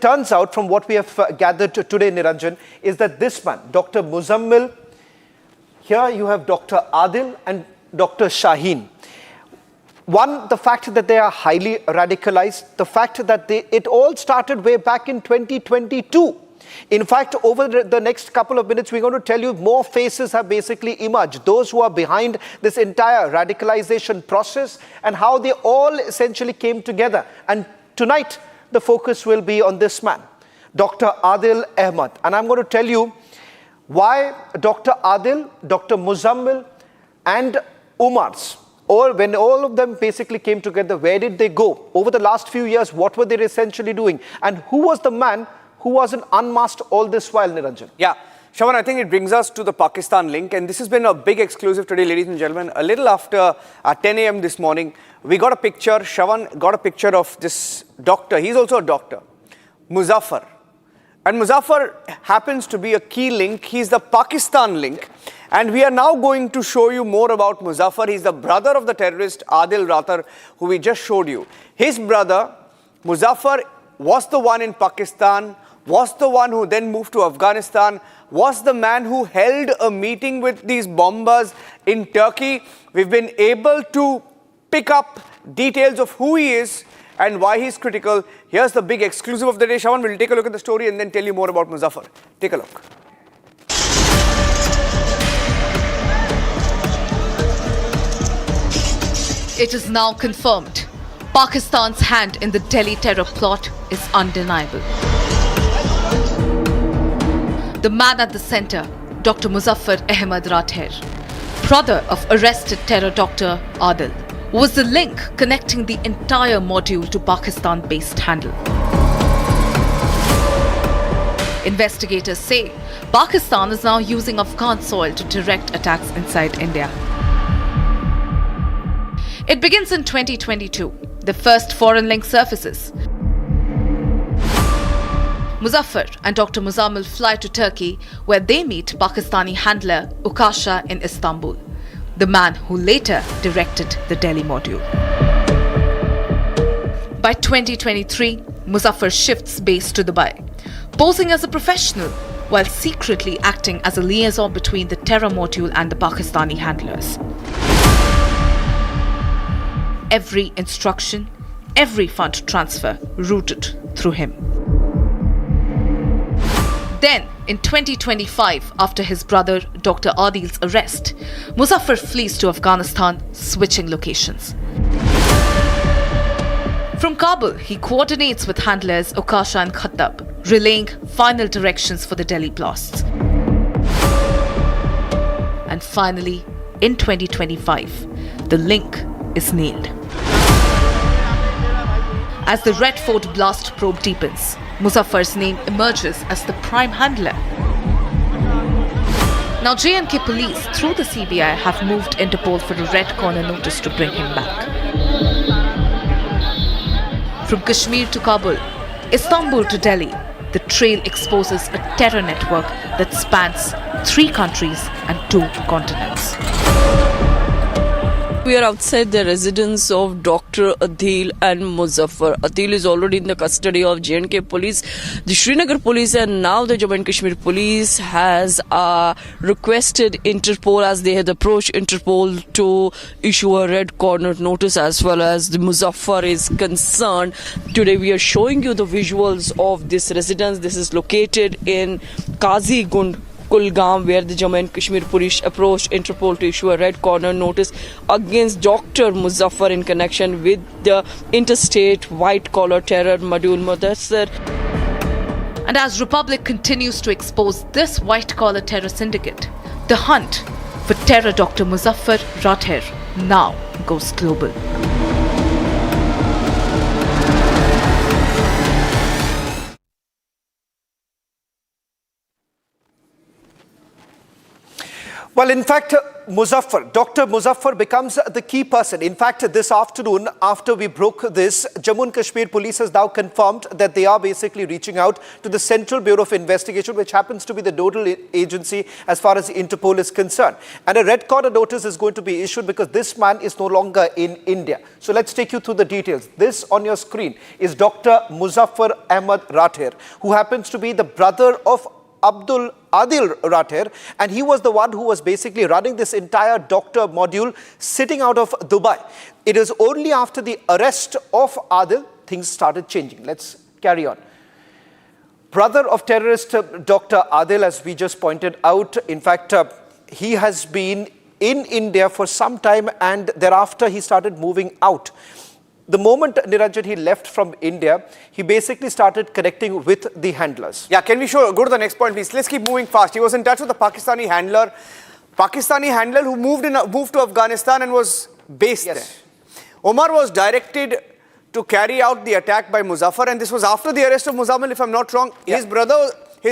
turns out, from what we have gathered today, Niranjan, is that this man, Dr. Muzammil, here you have Dr. Adil and Dr. Shaheen. One, the fact that they are highly radicalized, the fact that it all started way back in 2022. In fact, over the next couple of minutes, we're going to tell you more faces have basically emerged. Those who are behind this entire radicalization process and how they all essentially came together. And tonight, the focus will be on this man, Dr. Adil Ahmed. And I'm going to tell you why Dr. Adil, Dr. Muzammil and Umar's, or when all of them basically came together, where did they go? Over the last few years, what were they essentially doing? And who was the man who wasn't unmasked all this while, Niranjan? Yeah, Shravan, I think it brings us to the Pakistan link, and this has been a big exclusive today, ladies and gentlemen. A little after 10 a.m. this morning, we got a picture, Shravan got a picture of this doctor. He's also a doctor, Muzaffar. And Muzaffar happens to be a key link. He's the Pakistan link. And we are now going to show you more about Muzaffar. He's the brother of the terrorist Adil Rathar, who we just showed you. His brother, Muzaffar, was the one in Pakistan, was the one who then moved to Afghanistan, was the man who held a meeting with these bombers in Turkey. We've been able to pick up details of who he is and why he's critical. Here's the big exclusive of the day. Shravan, we'll take a look at the story and then tell you more about Muzaffar. Take a look. It is now confirmed. Pakistan's hand in the Delhi terror plot is undeniable. The man at the center, Dr. Muzaffar Ahmed Rathar, brother of arrested terror doctor Adil, was the link connecting the entire module to Pakistan-based handle. Investigators say Pakistan is now using Afghan soil to direct attacks inside India. It begins in 2022. The first foreign link surfaces. Muzaffar and Dr. Muzammil fly to Turkey, where they meet Pakistani handler Ukasha in Istanbul, the man who later directed the Delhi module. By 2023, Muzaffar shifts base to Dubai, posing as a professional while secretly acting as a liaison between the terror module and the Pakistani handlers. Every instruction, every fund transfer routed through him. Then, in 2025, after his brother Dr. Adil's arrest, Muzaffar flees to Afghanistan, switching locations. From Kabul, he coordinates with handlers Ukasha and Khattab, relaying final directions for the Delhi blasts. And finally, in 2025, the link is nailed. As the Red Fort blast probe deepens, Muzaffar's name emerges as the prime handler. Now J&K police, through the CBI, have moved Interpol for a red corner notice to bring him back. From Kashmir to Kabul, Istanbul to Delhi, the trail exposes a terror network that spans 3 countries and 2 continents. We are outside the residence of Dr. Adil and Muzaffar. Adil is already in the custody of J&K police, the Srinagar police, and now the Jammu and Kashmir police has requested Interpol, as they had approached Interpol, to issue a red corner notice as well as the Muzaffar is concerned. Today we are showing you the visuals of this residence. This is located in Qazi Gund, Kulgam, where the Jammu and Kashmir police approached Interpol to issue a red corner notice against Dr. Muzaffar in connection with the interstate white-collar terror module Mudassar. And as Republic continues to expose this white-collar terror syndicate, the hunt for terror Dr. Muzaffar Rathar now goes global. Well, in fact, Muzaffar, Dr. Muzaffar becomes the key person. In fact, this afternoon, after we broke this, Jammu and Kashmir Police has now confirmed that they are basically reaching out to the Central Bureau of Investigation, which happens to be the nodal agency as far as Interpol is concerned. And a red corner notice is going to be issued because this man is no longer in India. So let's take you through the details. This on your screen is Dr. Muzaffar Ahmed Rather, who happens to be the brother of Adil Rather, and he was the one who was basically running this entire doctor module sitting out of Dubai. It is only after the arrest of Adil things started changing. Let's carry on. Brother of terrorist Dr. Adil, as we just pointed out, in fact, he has been in India for some time and thereafter he started moving out. The moment Niranjan he left from India, he basically started connecting with the handlers. Yeah, can we go to the next point, please? Let's keep moving fast. He was in touch with the Pakistani handler who moved to Afghanistan and was based there. Omar was directed to carry out the attack by Muzaffar, and this was after the arrest of Muzammil, if I'm not wrong. Yeah. His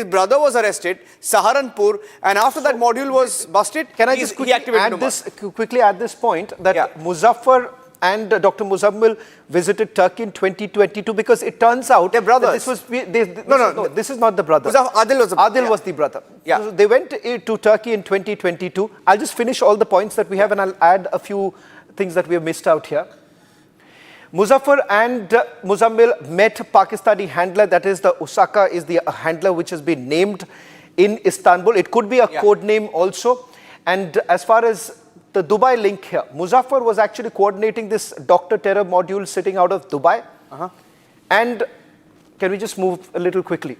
brother was arrested, Saharanpur, and after that module was busted. Can I just quickly add this point that Muzaffar and Dr. Muzammil visited Turkey in 2022 because it turns out they're brothers. This was this is not the brother. Adil was the brother. Yeah. So they went to Turkey in 2022. I'll just finish all the points that we have and I'll add a few things that we have missed out here. Muzaffar and Muzammil met Pakistani handler, that is the Usaka is the handler which has been named in Istanbul. It could be a code name also. And as far as the Dubai link here, Muzaffar was actually coordinating this Doctor Terror module sitting out of Dubai. And can we just move a little quickly?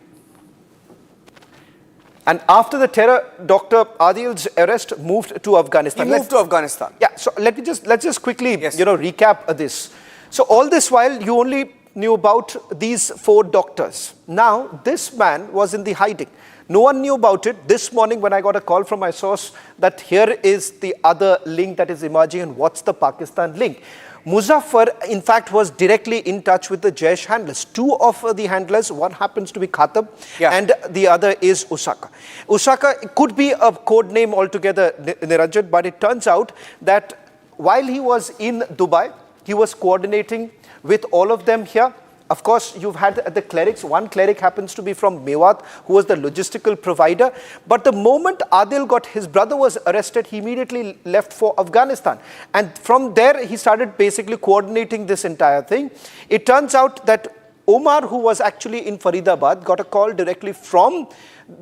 And after the terror, Dr. Adil's arrest moved to Afghanistan. He moved to Afghanistan. Yeah, so let's just quickly recap this. So all this while you only knew about these 4 doctors. Now this man was in the hiding. No one knew about it. This morning when I got a call from my source that here is the other link that is emerging and what's the Pakistan link. Muzaffar in fact was directly in touch with the Jaish handlers. 2 of the handlers, one happens to be Khatab and the other is Usaka. Usaka could be a code name altogether, Niranjan, but it turns out that while he was in Dubai, he was coordinating with all of them here. Of course, you've had the clerics. One cleric happens to be from Mewat, who was the logistical provider. But the moment Adil his brother was arrested, he immediately left for Afghanistan. And from there, he started basically coordinating this entire thing. It turns out that Omar, who was actually in Faridabad, got a call directly from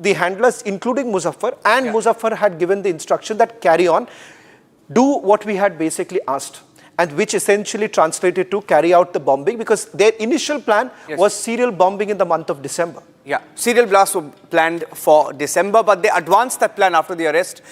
the handlers, including Muzaffar. And Muzaffar had given the instruction that carry on, do what we had basically asked. And which essentially translated to carry out the bombing because their initial plan was serial bombing in the month of December. Yeah, serial blasts were planned for December, but they advanced that plan after the arrest